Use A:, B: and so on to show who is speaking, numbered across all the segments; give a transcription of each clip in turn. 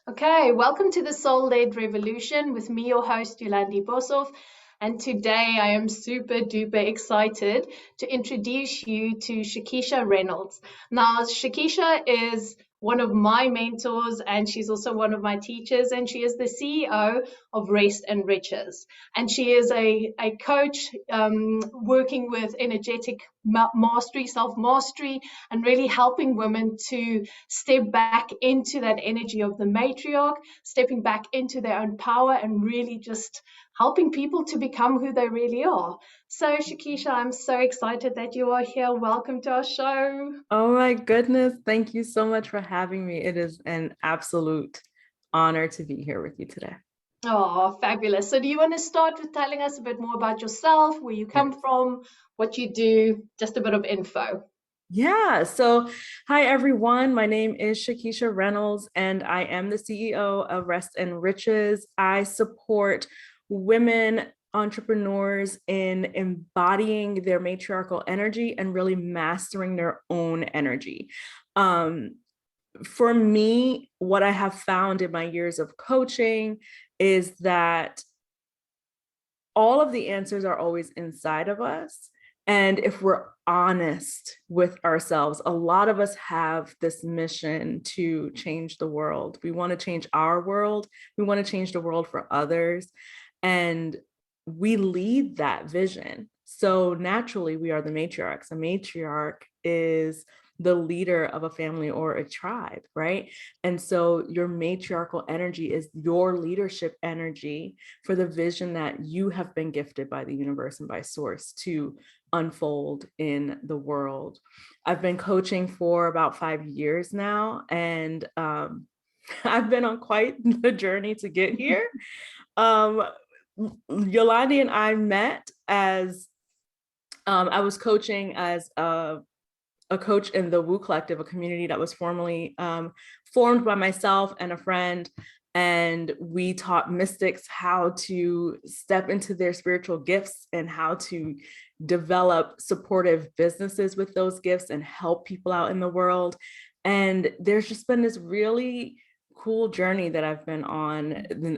A: Okay, welcome to the Soul-Led Revolution with me, your host, Yolandi Boshoff. And today I am super duper excited to introduce you to Shakisha Reynolds. Now, Shakisha is one of my mentors and she's also one of my teachers, and she is the CEO of Rest and Riches. And she is a coach working with energetic mastery, self-mastery, and really helping women to step back into that energy of the matriarch, stepping back into their own power, and really just helping people to become who they really are. So, Shakisha, I'm so excited that you are here. Welcome to our show.
B: Oh my goodness. Thank you so much for having me. It is an absolute honor to be here with you today.
A: Oh, fabulous. So, do you want to start with telling us a bit more about yourself, where you come
B: Yes.
A: from, what you do, just a bit of info?
B: Yeah. So, hi, everyone. My name is Shakisha Reynolds, and I am the CEO of Rest and Riches. I support women entrepreneurs in embodying their matriarchal energy and really mastering their own energy. For me, what I have found in my years of coaching is that all of the answers are always inside of us. And if we're honest with ourselves, a lot of us have this mission to change the world. We want to change our world. We want to change the world for others. And we lead that vision. So naturally, we are the matriarchs. A matriarch is the leader of a family or a tribe, right? And so your matriarchal energy is your leadership energy for the vision that you have been gifted by the universe and by source to unfold in the world. I've been coaching for about 5 years now, and I've been on quite the journey to get here. Yolandi and I met as I was coaching as a coach in the Woo Collective, a community that was formerly formed by myself and a friend. And we taught mystics how to step into their spiritual gifts and how to develop supportive businesses with those gifts and help people out in the world. And there's just been this really cool journey that I've been on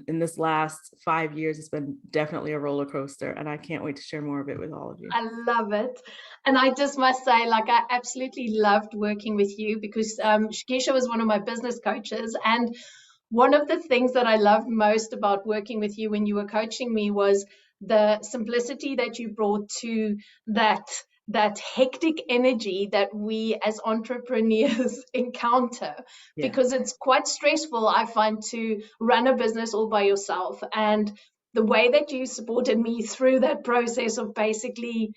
B: in this last 5 years. It's been definitely a roller coaster, and I can't wait to share more of it with all of you.
A: I love it. And I just must say, like, I absolutely loved working with you because Shakisha was one of my business coaches. And one of the things that I loved most about working with you when you were coaching me was the simplicity that you brought to that hectic energy that we as entrepreneurs encounter,
B: Yeah.
A: because it's quite stressful, I find, to run a business all by yourself. And the way that you supported me through that process of basically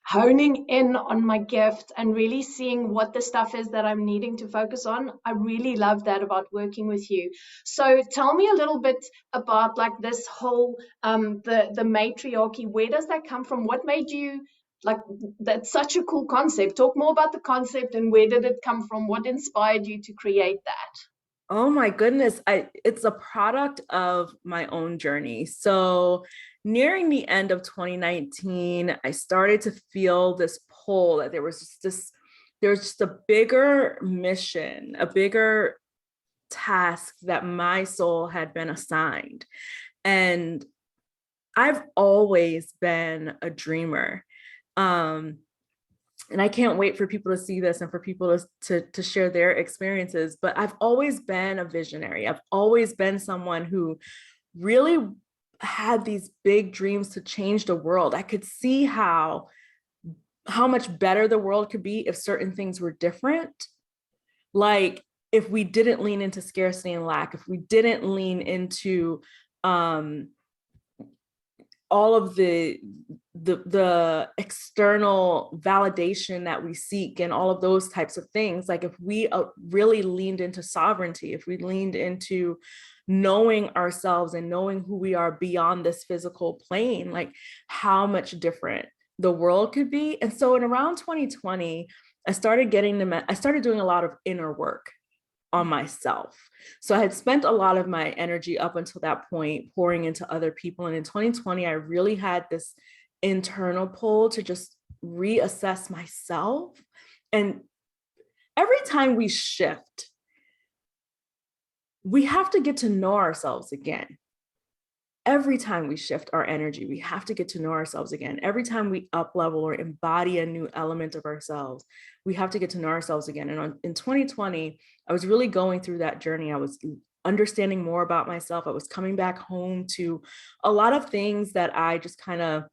A: honing in on my gift and really seeing what the stuff is that I'm needing to focus on. I really love that about working with you. So tell me a little bit about like this whole the matriarchy. Where does that come from? What made you like that's such a cool concept? Talk more about the concept and where did it come from? What inspired you to create that?
B: Oh my goodness. It's a product of my own journey. So nearing the end of 2019, I started to feel this pull that there was just a bigger mission, a bigger task that my soul had been assigned. And I've always been a dreamer. And I can't wait for people to see this and for people to share their experiences. But I've always been a visionary. I've always been someone who really had these big dreams to change the world. I could see how much better the world could be if certain things were different. Like if we didn't lean into scarcity and lack, if we didn't lean into all of the external validation that we seek and all of those types of things. Like if we really leaned into sovereignty, if we leaned into knowing ourselves and knowing who we are beyond this physical plane, like how much different the world could be. And so in around 2020, I started doing a lot of inner work on myself. So I had spent a lot of my energy up until that point pouring into other people. And in 2020, I really had this internal pull to just reassess myself. And every time we shift, we have to get to know ourselves again. Every time we shift our energy, we have to get to know ourselves again. Every time we up level or embody a new element of ourselves, we have to get to know ourselves again. And in 2020, I was really going through that journey. I was understanding more about myself. I was coming back home to a lot of things that I just kind of,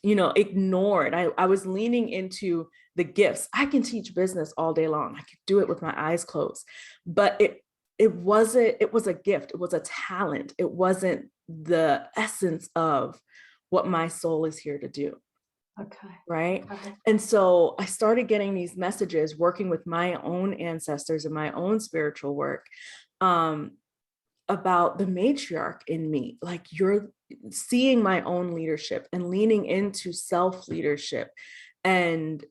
B: ignored. I was leaning into the gifts. I can teach business all day long. I could do it with my eyes closed, but it was a gift. It was a talent. It wasn't the essence of what my soul is here to do.
A: Okay.
B: Right.
A: Okay.
B: And so I started getting these messages, working with my own ancestors and my own spiritual work, about the matriarch in me. Like, you're seeing my own leadership and leaning into self-leadership and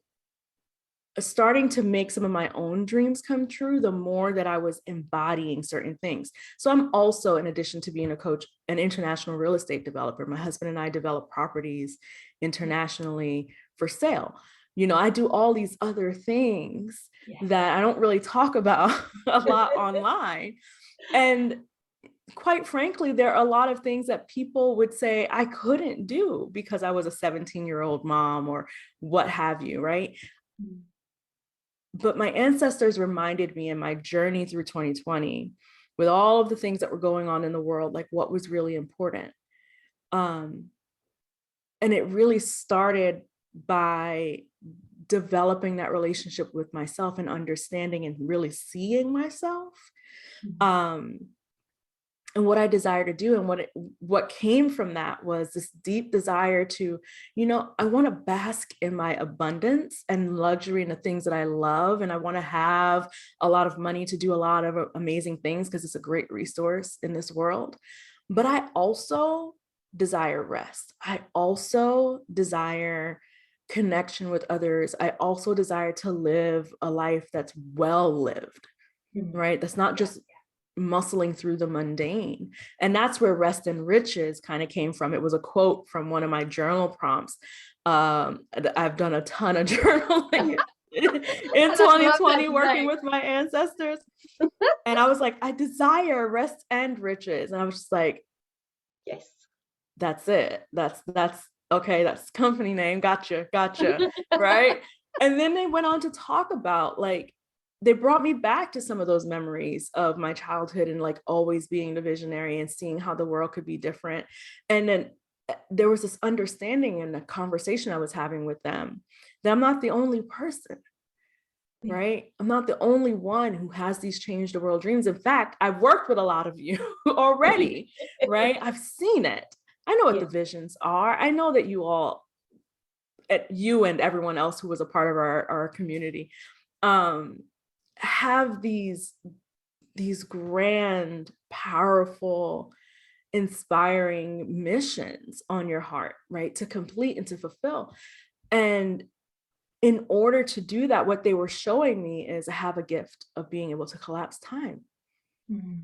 B: starting to make some of my own dreams come true, the more that I was embodying certain things. So I'm also, in addition to being a coach, an international real estate developer. My husband and I develop properties internationally for sale. I do all these other things that I don't really talk about a lot online. And quite frankly, there are a lot of things that people would say I couldn't do because I was a 17-year-old mom or what have you, right? But my ancestors reminded me in my journey through 2020, with all of the things that were going on in the world, like what was really important. And it really started by developing that relationship with myself and understanding and really seeing myself. And what I desire to do, and what came from that was this deep desire to, I want to bask in my abundance and luxury and the things that I love. And I want to have a lot of money to do a lot of amazing things because it's a great resource in this world. But I also desire rest. I also desire connection with others. I also desire to live a life that's well lived, right? That's not just muscling through the mundane. And that's where rest and riches kind of came from. It was a quote from one of my journal prompts. I've done a ton of journaling in 2020, working with my ancestors. And I was like, I desire rest and riches. And I was just like,
A: yes,
B: that's it. That's okay. That's company name. Gotcha. Right. And then they went on to talk about, like, they brought me back to some of those memories of my childhood and like always being the visionary and seeing how the world could be different. And then there was this understanding in the conversation I was having with them that I'm not the only person, right? I'm not the only one who has these change the world dreams. In fact, I've worked with a lot of you already, right? I've seen it. I know what the visions are. I know that you and everyone else who was a part of our community, have these grand, powerful, inspiring missions on your heart, right? To complete and to fulfill. And in order to do that, what they were showing me is I have a gift of being able to collapse time.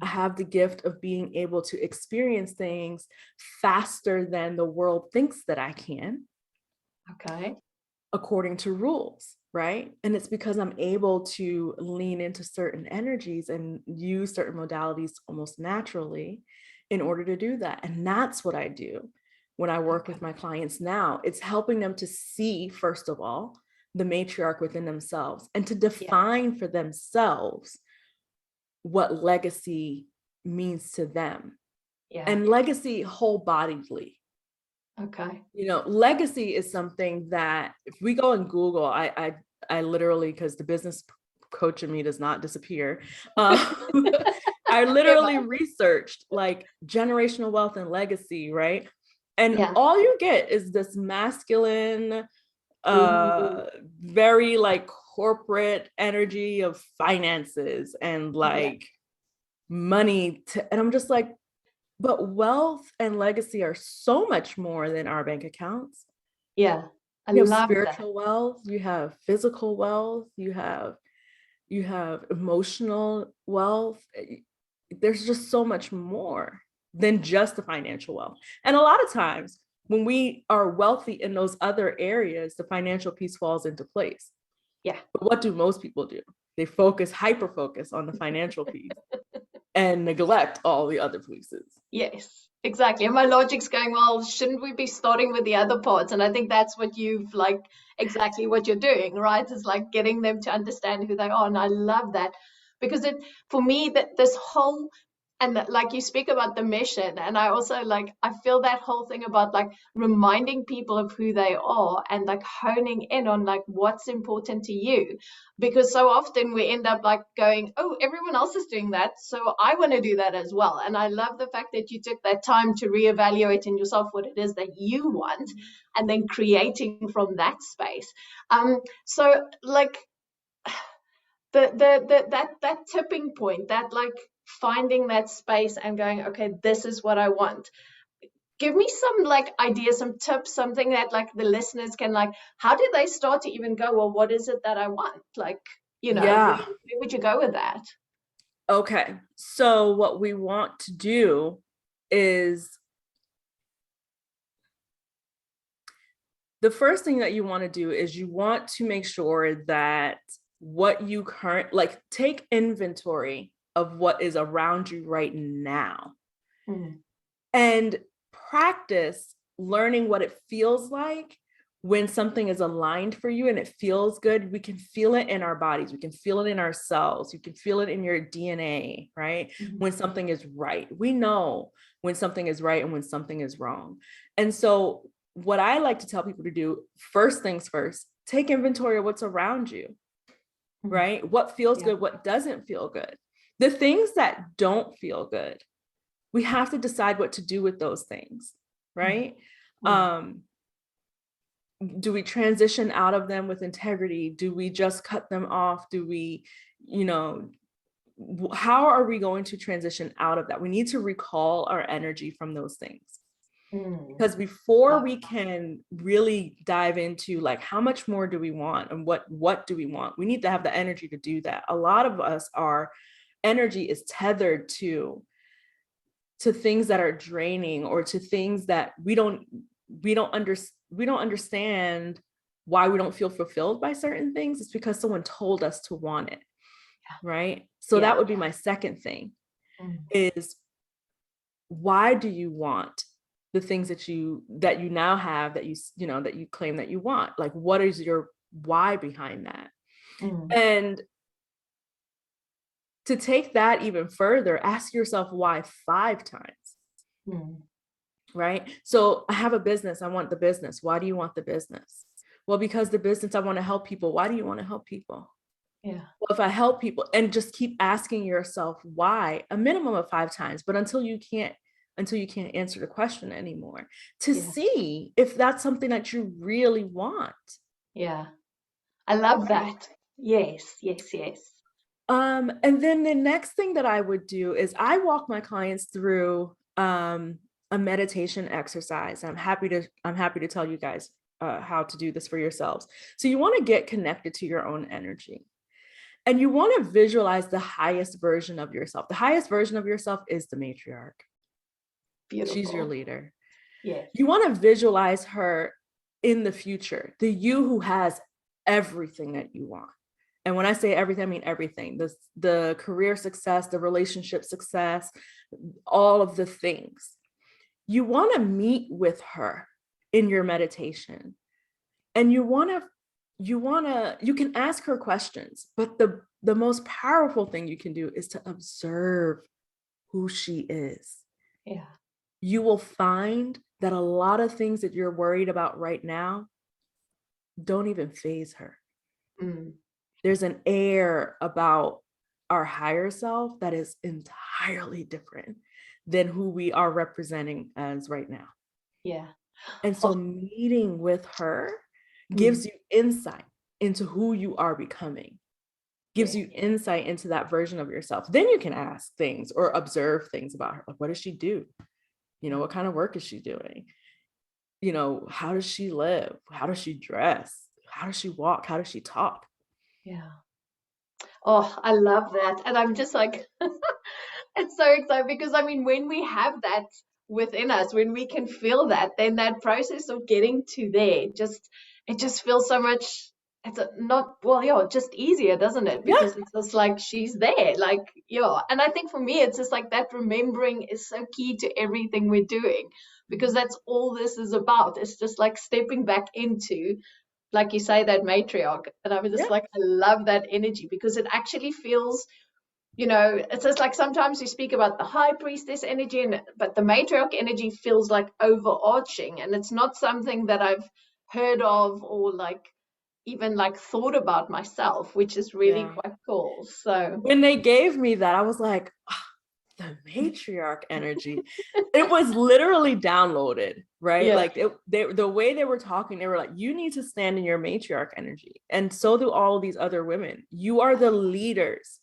B: I have the gift of being able to experience things faster than the world thinks that I can.
A: Okay.
B: According to rules, right? And it's because I'm able to lean into certain energies and use certain modalities almost naturally in order to do that. And that's what I do when I work with my clients now. It's helping them to see, first of all, the matriarch within themselves and to define for themselves what legacy means to them. And legacy whole-bodedly.
A: Okay.
B: Legacy is something that if we go and Google, I literally, because the business coach in me does not disappear. I literally researched like generational wealth and legacy, right? And all you get is this masculine, very like corporate energy of finances and like money and I'm just like, but wealth and legacy are so much more than our bank accounts.
A: Yeah.
B: You have spiritual wealth, you have physical wealth, you have emotional wealth. There's just so much more than just the financial wealth. And a lot of times when we are wealthy in those other areas, the financial piece falls into place.
A: Yeah.
B: But what do most people do? They hyper focus on the financial piece. and neglect all the other places.
A: Yes, exactly. And my logic's going, well, shouldn't we be starting with the other parts? And I think that's what you've like exactly what you're doing, right? It's like getting them to understand who they are. And I love that because it, for me, that this whole, and that, like you speak about the mission, and I also like, I feel that whole thing about like reminding people of who they are and like honing in on like what's important to you, because so often we end up like going, oh, everyone else is doing that, so I want to do that as well. And I love the fact that you took that time to reevaluate in yourself what it is that you want and then creating from that space. So like that tipping point, that like finding that space and going, okay, this is what I want. Give me some like ideas, some tips, something that like the listeners can like, how do they start to even go, well, what is it that I want? Like,
B: Yeah.
A: where would you go with that?
B: Okay. So what we want to do is, the first thing that you want to do is you want to make sure that what you like take inventory of what is around you right now, and practice learning what it feels like when something is aligned for you and it feels good. We can feel it in our bodies. We can feel it in our cells. You can feel it in your DNA, right? When something is right. We know when something is right and when something is wrong. And so what I like to tell people to do, first things first, take inventory of what's around you, right? What feels good, what doesn't feel good. The things that don't feel good, we have to decide what to do with those things, right? Do we transition out of them with integrity? Do we just cut them off? Do we, how are we going to transition out of that? We need to recall our energy from those things. Because before we can really dive into like, how much more do we want and what do we want? We need to have the energy to do that. A lot of us, our energy is tethered to things that are draining, or to things that we don't understand why we don't feel fulfilled by certain things. It's because someone told us to want it, right? So that would be my second thing, is why do you want the things that you now have, that you claim that you want? Like, what is your why behind that? And to take that even further, ask yourself why 5 times. Right? So I have a business. I want the business. Why do you want the business? Well, because the business, I want to help people. Why do you want to help people? Well, if I help people, and just keep asking yourself why, a minimum of 5 times, but until you can't answer the question anymore, to see if that's something that you really want.
A: I love that. Yes.
B: And then the next thing that I would do is I walk my clients through a meditation exercise. I'm happy to tell you guys how to do this for yourselves. So you want to get connected to your own energy, and you want to visualize the highest version of yourself. The highest version of yourself is the matriarch. Beautiful. She's your leader. You want to visualize her in the future, the you who has everything that you want. And when I say everything, I mean everything. The career success, the relationship success, all of the things. You want to meet with her in your meditation. And you can ask her questions, but the most powerful thing you can do is to observe who she is. You will find that a lot of things that you're worried about right now don't even faze her. There's an air about our higher self that is entirely different than who we are representing as right now. And so meeting with her gives you insight into who you are becoming, gives you insight into that version of yourself. Then you can ask things or observe things about her. Like, what does she do? What kind of work is she doing? How does she live? How does she dress? How does she walk? How does she talk?
A: Oh, I love that. And I'm just like, it's so exciting because I mean, when we have that within us, when we can feel that, then that process of getting to there, it just feels so much not, well, yeah, just easier, doesn't it?
B: Yeah.
A: Because it's just like she's there, like, yeah. And I think for me, it's just like that remembering is so key to everything we're doing, because that's all this is about. It's just like stepping back into, like you say, that matriarch. And I was just
B: Yeah.
A: like, I love that energy because it actually feels, it's just like sometimes we speak about the high priestess energy, but the matriarch energy feels like overarching, and it's not something that I've heard of or like even like thought about myself, which is really
B: Yeah.
A: quite cool. So
B: When they gave me that, I was like, "Ah, the matriarch energy." It was literally downloaded, right?
A: yeah,
B: Like the way they were talking, they were like, you need to stand in your matriarch energy. And so do all of these other women. You are the leaders.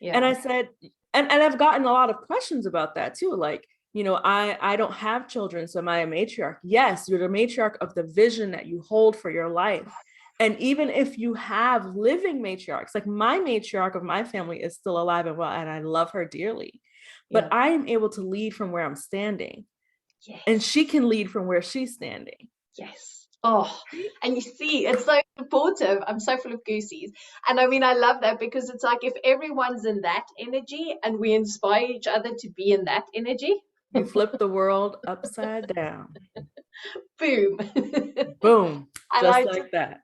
B: And
A: yeah,
B: I said, and I've gotten a lot of questions about that too. Like, I don't have children, so am I a matriarch? Yes, you're the matriarch of the vision that you hold for your life. And even if you have living matriarchs, like my matriarch of my family is still alive and well, and I love her dearly, but
A: yeah,
B: I am able to lead from where I'm standing, and
A: yes,
B: she can lead from where she's standing.
A: yes. Oh, and you see, it's so supportive. I'm so full of goosies. And I mean, I love that because it's like if everyone's in that energy and we inspire each other to be in that energy,
B: You flip the world upside down.
A: boom.
B: Boom.
A: And
B: Just like that.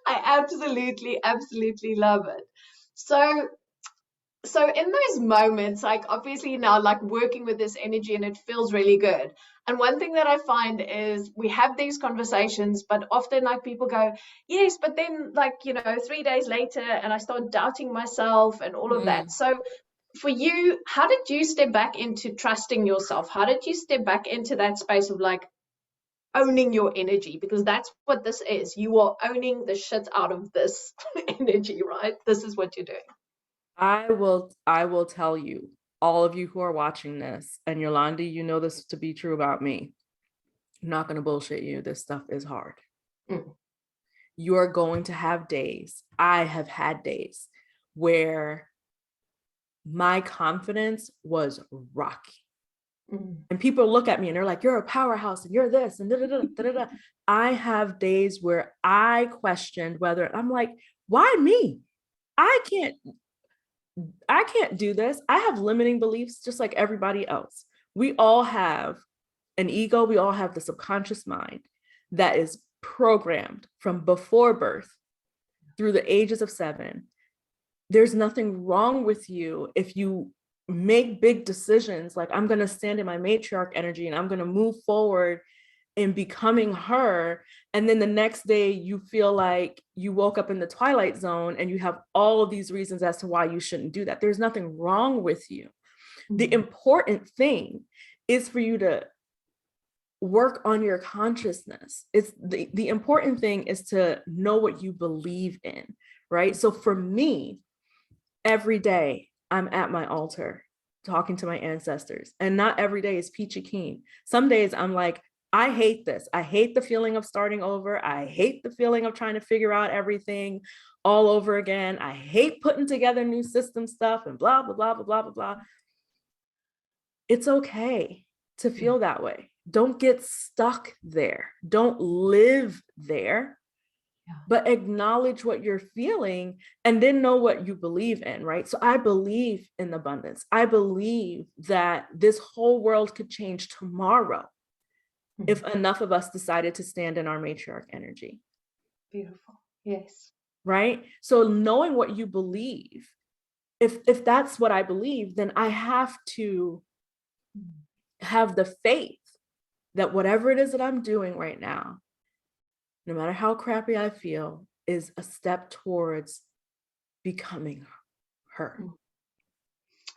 A: I absolutely, absolutely love it. So, so in those moments, like obviously now, like working with this energy and it feels really good. And one thing that I find is we have these conversations, but often like people go, yes, but then like, 3 days later, and I start doubting myself and all of that.
B: Mm.
A: So for you, how did you step back into trusting yourself? How did you step back into that space of like, owning your energy, because that's what this is. You are owning the shit out of this energy, right? This is what you're doing.
B: I will tell you, all of you who are watching this, and Yolanda, you know this to be true about me. I'm not going to bullshit you. This stuff is hard.
A: Mm,
B: You are going to have days. I have had days where my confidence was rocky.
A: mm,
B: And people look at me and they're like, you're a powerhouse and you're this and da da da da da. I have days where I questioned whether I'm like, why me? I can't I can't do this. I have limiting beliefs just like everybody else. We all have an ego. We all have the subconscious mind that is programmed from before birth through the ages of 7. There's nothing wrong with you if you make big decisions like, I'm going to stand in my matriarch energy and I'm going to move forward in becoming her. And then the next day you feel like you woke up in the twilight zone and you have all of these reasons as to why you shouldn't do that. There's nothing wrong with you. The
A: mm,
B: important thing is for you to work on your consciousness. It's the important thing is to know what you believe in, right? So for me, every day I'm at my altar talking to my ancestors, and not every day is peachy keen. Some days I'm like, I hate this. I hate the feeling of starting over. I hate the feeling of trying to figure out everything all over again. I hate putting together new system stuff and blah, blah, blah, blah, blah, blah, blah. It's okay to
A: mm.
B: feel that way. Don't get stuck there. Don't live there,
A: Yeah.
B: but acknowledge what you're feeling and then know what you believe in, right? So I believe in abundance. I believe that this whole world could change tomorrow if
A: Mm.
B: enough of us decided to stand in our matriarch energy,
A: Beautiful. Yes.
B: right? So knowing what you believe, if that's what I believe, then I have to
A: Mm.
B: have the faith that whatever it is that I'm doing right now, no matter how crappy I feel, is a step towards becoming her.
A: Mm.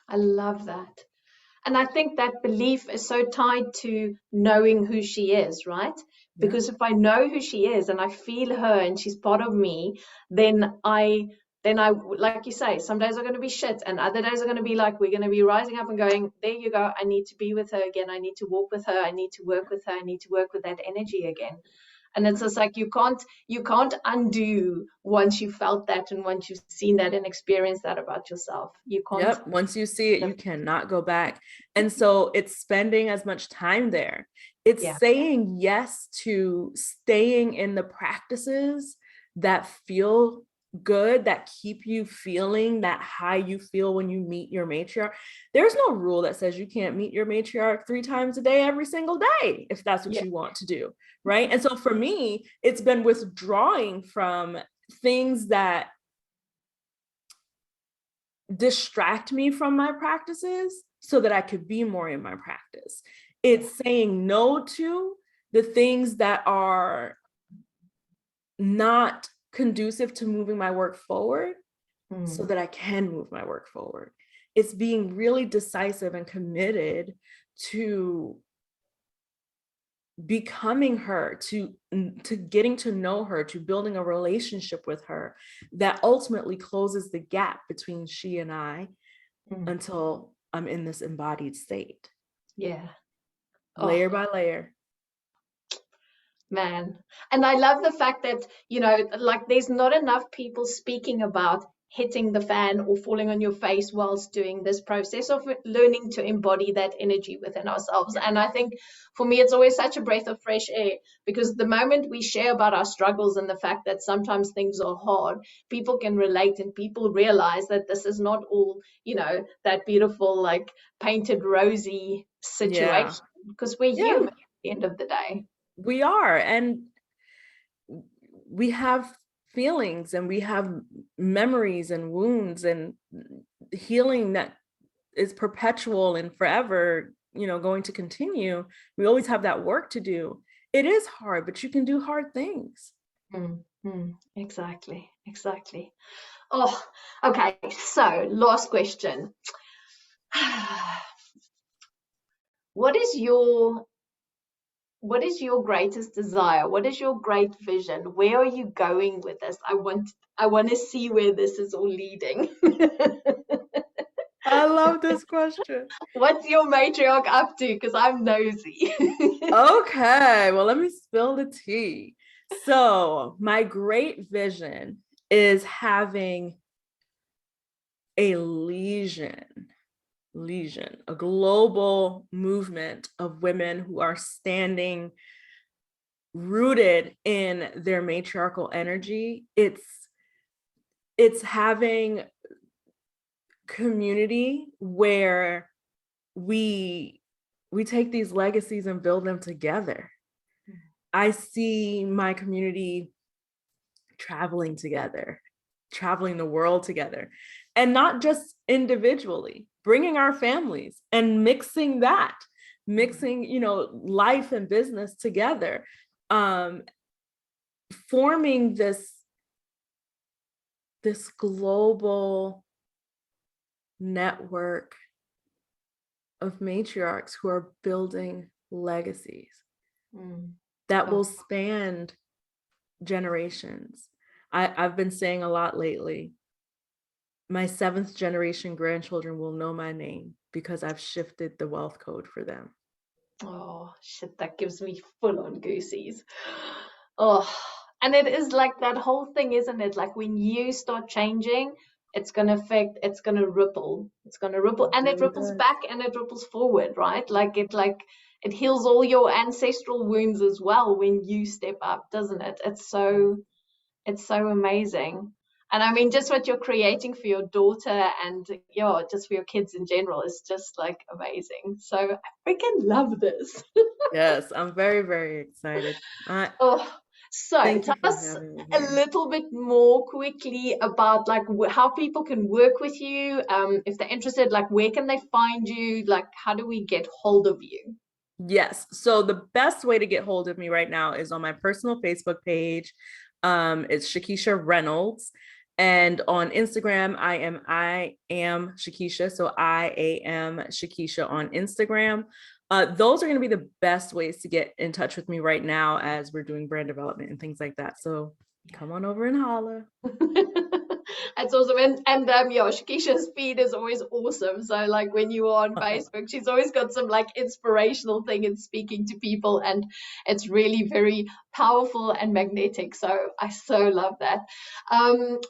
A: I love that. And I think that belief is so tied to knowing who she is, right?
B: Yeah.
A: Because if I know who she is and I feel her and she's part of me, then I, like you say, some days are going to be shit and other days are going to be like, we're going to be rising up and going, there you go. I need to be with her again. I need to walk with her. I need to work with her. I need to work with that energy again. And it's just like you can't undo once you felt that and once you've seen that and experienced that about yourself. You can't.
B: Yep. Once you see it, you cannot go back. And so it's spending as much time there. It's
A: Yeah.
B: saying yes to staying in the practices that feel good, that keep you feeling that high you feel when you meet your matriarch. There's no rule that says you can't meet your matriarch 3 times a day every single day if that's what you want to do, right? And so for me, it's been withdrawing from things that distract me from my practices so that I could be more in my practice. It's saying no to the things that are not conducive to moving my work forward so that I can move my work forward. It's being really decisive and committed to becoming her, to getting to know her, to building a relationship with her that ultimately closes the gap between she and I until I'm in this embodied state.
A: Yeah.
B: Layer by layer.
A: Man. And I love the fact that, you know, like there's not enough people speaking about hitting the fan or falling on your face whilst doing this process of learning to embody that energy within ourselves. And I think for me, it's always such a breath of fresh air, because the moment we share about our struggles and the fact that sometimes things are hard, people can relate and people realize that this is not all, you know, that beautiful, like painted rosy situation, because we're human at the end of the day.
B: We are, and we have feelings and we have memories and wounds and healing that is perpetual and forever, you know, going to continue. We always have that work to do. It is hard, but you can do hard things.
A: Exactly. Oh, okay. So last question. What is your greatest desire? What is your great vision? Where are you going with this? I want to see where this is all leading.
B: I love this question.
A: What's your matriarch up to? Because I'm nosy.
B: Okay, well, let me spill the tea. So my great vision is having a legion, a global movement of women who are standing rooted in their matriarchal energy. It's having community where we take these legacies and build them together. I see my community traveling together, traveling the world together, and not just individually, bringing our families and mixing, you know, life and business together, forming this global network of matriarchs who are building legacies that will span generations. I've been saying a lot lately, my 7th generation grandchildren will know my name because I've shifted the wealth code for them.
A: Oh, shit, that gives me full on goosies. Oh, and it is like that whole thing, isn't it? Like when you start changing, it's going to affect, it's going to ripple, and it ripples back and it ripples forward, right? Like it heals all your ancestral wounds as well when you step up, doesn't it? It's so amazing. And I mean, just what you're creating for your daughter and just for your kids in general is just like amazing. So I freaking love this.
B: Yes, I'm very, very excited.
A: So tell us a little bit more quickly about like how people can work with you. If they're interested, like where can they find you? Like how do we get hold of you?
B: Yes. So the best way to get hold of me right now is on my personal Facebook page. It's Shakisha Reynolds. And on Instagram, I am Shakisha. So I am Shakisha on Instagram. Those are going to be the best ways to get in touch with me right now as we're doing brand development and things like that. So come on over and holla.
A: That's awesome. And Shakisha's feed is always awesome. So like when you are on Facebook, she's always got some like inspirational thing in speaking to people, and it's really very powerful and magnetic. So I so love that.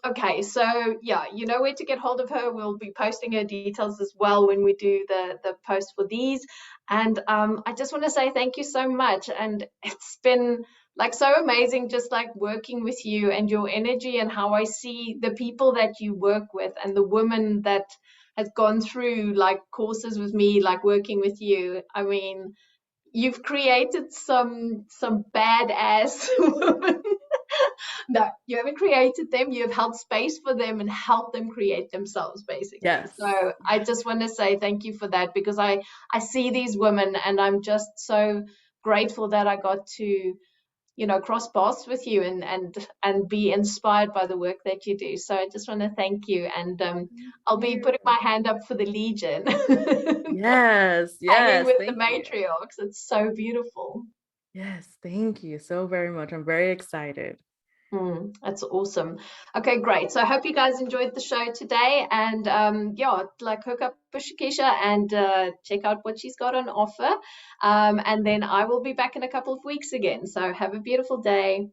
A: Okay, so yeah, you know where to get hold of her. We'll be posting her details as well when we do the post for these. And I just want to say thank you so much. And it's been like so amazing, just like working with you and your energy and how I see the people that you work with and the women that has gone through like courses with me, like working with you. I mean, you've created some badass women. No, you haven't created them. You have held space for them and helped them create themselves, basically.
B: Yes.
A: So I just want to say thank you for that, because I see these women and I'm just so grateful that I got to, you know, cross paths with you and be inspired by the work that you do. So I just want to thank you, and
B: Thank
A: I'll be
B: you.
A: putting my hand up for the Legion.
B: Yes,
A: Hanging
B: yes,
A: with the
B: thank you.
A: matriarchs. It's so beautiful.
B: Yes, thank you so very much. I'm very excited.
A: That's awesome. Okay, great. So I hope you guys enjoyed the show today, and yeah, like hook up with Shakisha and check out what she's got on offer. And then I will be back in a couple of weeks again. So have a beautiful day.